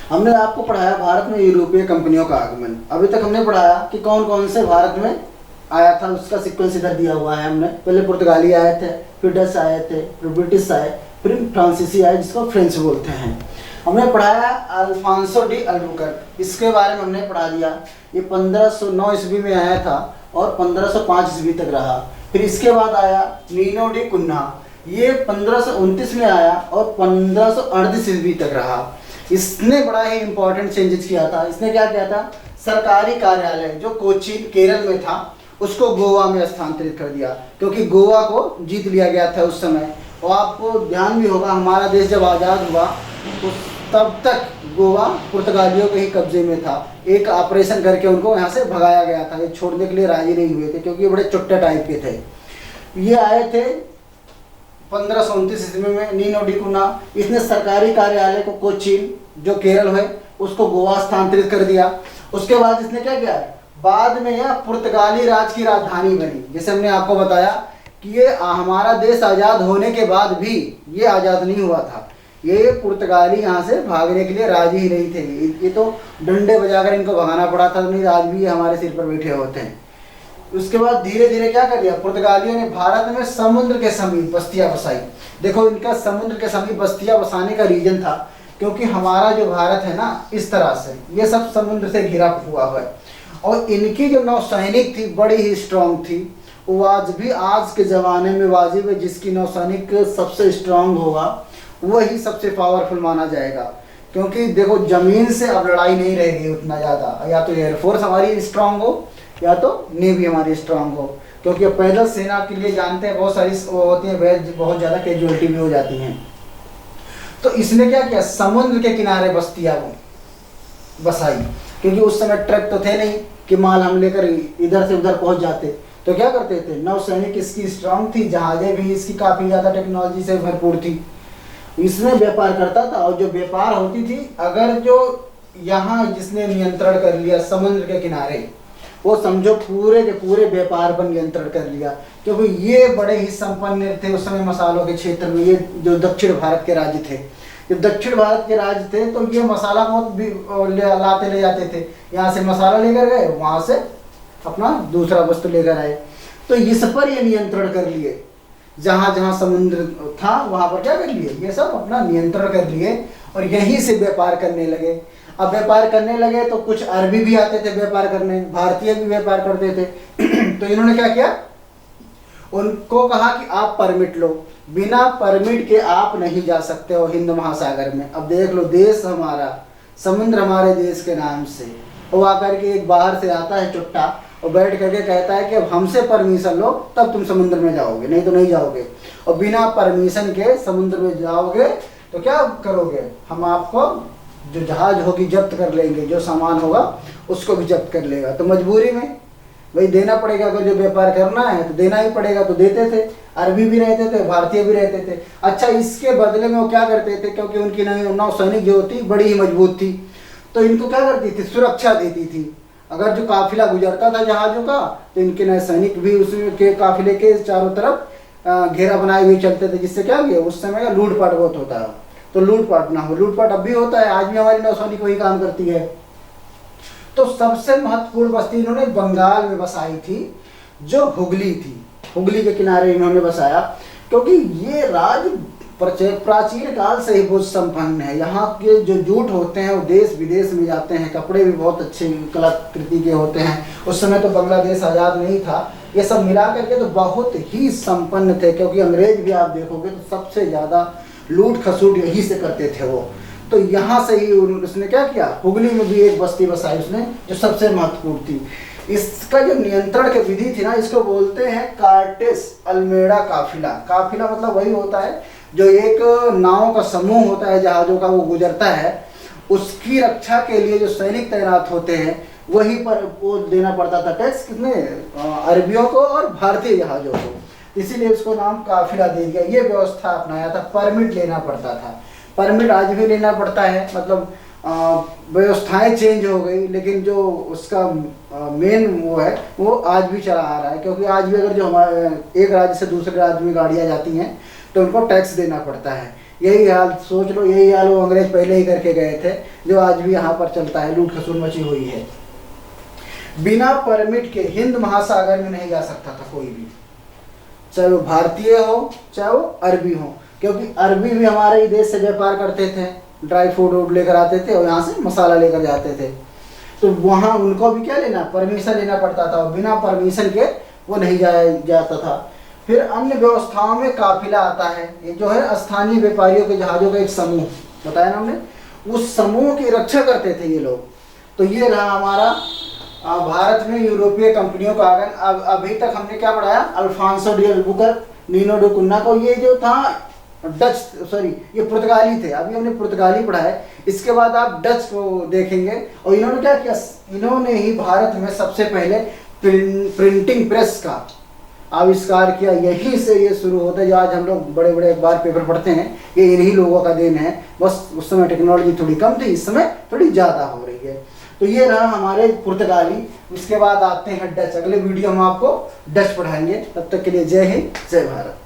हमने आपको पढ़ाया भारत में यूरोपीय कंपनियों का आगमन। अभी तक हमने पढ़ाया कि कौन कौन से भारत में आया था, उसका सीक्वेंस इधर दिया हुआ है। हमने पहले पुर्तगाली आए थे, फिर डच आए थे, फिर ब्रिटिश आए, फिर फ्रांसीसी आए जिसको फ्रेंच बोलते हैं। हमने पढ़ाया अल्फांसो डी अल्बुकर्क, इसके बारे में हमने पढ़ा दिया। ये 1509 ईस्वी में आया था और 1505 ईस्वी तक रहा। फिर इसके बाद आया नीनो डी कुन्हा, ये 1529 में आया और 1538 ईस्वी तक रहा। इसने बड़ा ही इंपॉर्टेंट चेंजेस किया था। इसने क्या किया था, सरकारी कार्यालय जो कोचीन केरल में था उसको गोवा में स्थानांतरित कर दिया, क्योंकि गोवा को जीत लिया गया था उस समय। और आपको ध्यान भी होगा, हमारा देश जब आज़ाद हुआ तो तब तक गोवा पुर्तगालियों के ही कब्जे में था। एक ऑपरेशन करके उनको यहाँ से भगाया गया था, ये छोड़ने के लिए राजी नहीं हुए थे क्योंकि ये बड़े चुट्टे टाइप के थे। ये आए थे 1529 ईस्वी में नीनो डी कुन्हा। इसने सरकारी कार्यालय को कोचीन जो केरल है उसको गोवा स्थानांतरित कर दिया। उसके बाद इसने क्या किया, बाद में यह पुर्तगाली राज की राजधानी बनी। जैसे हमने आपको बताया कि ये हमारा देश आज़ाद होने के बाद भी ये आज़ाद नहीं हुआ था, ये पुर्तगाली यहाँ से भागने के लिए राजी ही नहीं थे। ये तो डंडे बजाकर इनको भगाना पड़ा था, नहीं आज भी ये हमारे सिर पर बैठे होते हैं। उसके बाद धीरे धीरे क्या कर दिया, पुर्तगालियों ने भारत में समुद्र के समीप बस्तियां बसाई। देखो, इनका समुद्र के समीप बस्तियां बसाने का रीजन था क्योंकि हमारा जो भारत है ना, इस तरह से ये सब समुद्र से घिरा हुआ है। और इनकी जो नौसैनिक थी बड़ी ही स्ट्रांग थी। वो आज भी आज के ज़माने में वाजिब है, जिसकी नौसैनिक सबसे स्ट्रांग होगा वही सबसे पावरफुल माना जाएगा। क्योंकि देखो, ज़मीन से अब लड़ाई नहीं रहेगी उतना ज़्यादा, या तो एयरफोर्स हमारी स्ट्रांग हो या तो नेवी हमारी स्ट्रांग हो। क्योंकि पैदल सेना के लिए जानते हैं बहुत सारी वो होती है, बहुत ज़्यादा कैजुअलिटी भी हो जाती हैं। तो इसने क्या किया, समुद्र के किनारे बस्तियाँ बसाई, क्योंकि उस समय ट्रक तो थे नहीं कि माल हम लेकर इधर से उधर पहुंच जाते। तो क्या करते थे, नौसैनिक इसकी स्ट्रांग थी, जहाजें भी इसकी काफ़ी ज़्यादा टेक्नोलॉजी से भरपूर थी। इसमें व्यापार करता था, और जो व्यापार होती थी, अगर जो यहाँ जिसने नियंत्रण कर लिया समुद्र के किनारे, वो समझो पूरे के पूरे व्यापार पर नियंत्रण कर लिया। क्योंकि ये बड़े ही संपन्न थे उस समय मसालों के क्षेत्र में। ये जो दक्षिण भारत के राज्य थे, जो दक्षिण भारत के राज्य थे, तो ये मसाला बहुत भी लाते ले जाते थे। यहाँ से मसाला लेकर गए, वहाँ से अपना दूसरा वस्तु लेकर आए। तो इस पर ये नियंत्रण कर लिए, जहाँ जहाँ समुद्र था वहाँ पर क्या कर लिए, ये सब अपना नियंत्रण कर लिए और यहीं से व्यापार करने लगे। अब व्यापार करने लगे तो कुछ अरबी भी आते थे व्यापार करने, भारतीय भी व्यापार करते थे। तो इन्होंने क्या किया, उनको कहा कि आप परमिट लो, बिना परमिट के आप नहीं जा सकते हो हिंद महासागर में। अब देख लो, देश हमारा, समुद्र हमारे देश के नाम से। वो आकर के एक बाहर से आता है चुट्टा और बैठ करके कहता है कि अब हमसे परमिशन लो तब तुम समुद्र में जाओगे, नहीं तो नहीं जाओगे। और बिना परमिशन के समुद्र में जाओगे तो क्या करोगे, हम आपको जो जहाज होगी जब्त कर लेंगे, जो सामान होगा उसको भी जब्त कर लेगा। तो मजबूरी में भाई देना पड़ेगा, अगर जो व्यापार करना है तो देना ही पड़ेगा। तो देते थे, अरबी भी रहते थे, भारतीय भी रहते थे। अच्छा, इसके बदले में वो क्या करते थे, क्योंकि उनकी नौसैनिक जो थी बड़ी ही मजबूत थी, तो इनको क्या करती थी, सुरक्षा देती थी। अगर जो काफिला गुजरता था जहाज़ों का, तो इनके नौसैनिक भी उसके काफिले के चारों तरफ घेरा बनाए हुए चलते थे, जिससे क्या हुआ, उस समय का लूटपाट बहुत होता है। तो लूटपाट ना हो, लूटपाट अब भी होता है, आज भी हमारी नौसैनिक वही काम करती है। तो सबसे महत्वपूर्ण बस्ती इन्होंने बंगाल में बसाई थी, जो हुगली थी। हुगली के किनारे इन्होंने बसाया, क्योंकि ये राज्य प्राचीन काल से ही बहुत संपन्न है। यहाँ के जो जूट होते हैं वो देश विदेश में जाते हैं, कपड़े भी बहुत अच्छे कलाकृति के होते हैं। उस समय तो बांग्लादेश आज़ाद नहीं था। ये सब मिला करके तो बहुत ही संपन्न थे, क्योंकि अंग्रेज भी आप देखोगे तो सबसे ज़्यादा लूट खसूट यहीं से करते थे वो। तो यहाँ से ही उसने क्या किया, हुगली में भी एक बस्ती बसाई उसने, जो सबसे महत्वपूर्ण थी। इसका जो नियंत्रण की विधि थी ना, इसको बोलते हैं कार्टेस अल्मेडा काफिला। काफिला मतलब वही होता है जो एक नाव का समूह होता है जहाज़ों का, वो गुजरता है, उसकी रक्षा के लिए जो सैनिक तैनात होते हैं वहीं पर वो देना पड़ता था टैक्स, कितने, अरबियों को और भारतीय जहाज़ों को। इसीलिए उसको नाम काफिला दे दिया। ये व्यवस्था अपनाया था, परमिट लेना पड़ता था। परमिट आज भी लेना पड़ता है, मतलब व्यवस्थाएं चेंज हो गई, लेकिन जो उसका मेन वो है वो आज भी चला आ रहा है। क्योंकि आज भी अगर जो हमारे एक राज्य से दूसरे राज्य में गाड़ियाँ जाती हैं तो उनको टैक्स देना पड़ता है। यही हाल सोच लो, यही हाल वो अंग्रेज पहले ही करके गए थे, जो आज भी यहाँ पर चलता है, लूट खसुन मची हुई है। बिना परमिट के हिंद महासागर में नहीं जा सकता था कोई भी, चाहे वो भारतीय हो चाहे वो अरबी हो, क्योंकि अरबी भी हमारे ही देश से व्यापार करते थे, ड्राई फ्रूट लेकर आते थे और यहाँ से मसाला लेकर जाते थे, तो वहाँ उनको भी क्या लेना, परमिशन लेना पड़ता था, और बिना परमिशन के वो नहीं जाया जाता था। फिर अन्य व्यवस्थाओं में काफिला आता है, ये जो है स्थानीय व्यापारियों के जहाज़ों का एक समूह बताया ना हमने, उस समूह की रक्षा करते थे ये लोग। तो ये रहा हमारा भारत में यूरोपीय कंपनियों का आगमन। अब अभी तक हमने क्या पढ़ाया, Afonso de Albuquerque, Nuno da Cunha को, ये जो था डच, सॉरी ये पुर्तगाली थे, अभी हमने पुर्तगाली पढ़ा है। इसके बाद आप डच को देखेंगे, और इन्होंने क्या किया, इन्होंने ही भारत में सबसे पहले प्रिंटिंग प्रेस का आविष्कार किया। यहीं से ये शुरू होता है, जो आज हम लोग बड़े बड़े अखबार पेपर पढ़ते हैं, ये इन्हीं लोगों का देन है। बस उस समय टेक्नोलॉजी थोड़ी कम थी, इस समय थोड़ी ज़्यादा हो रही है। तो ये रहा हमारे पुर्तगाली। उसके बाद आते हैं डच, अगले वीडियो हम आपको डच पढ़ाएंगे। तब तक के लिए जय हिंद, जय भारत।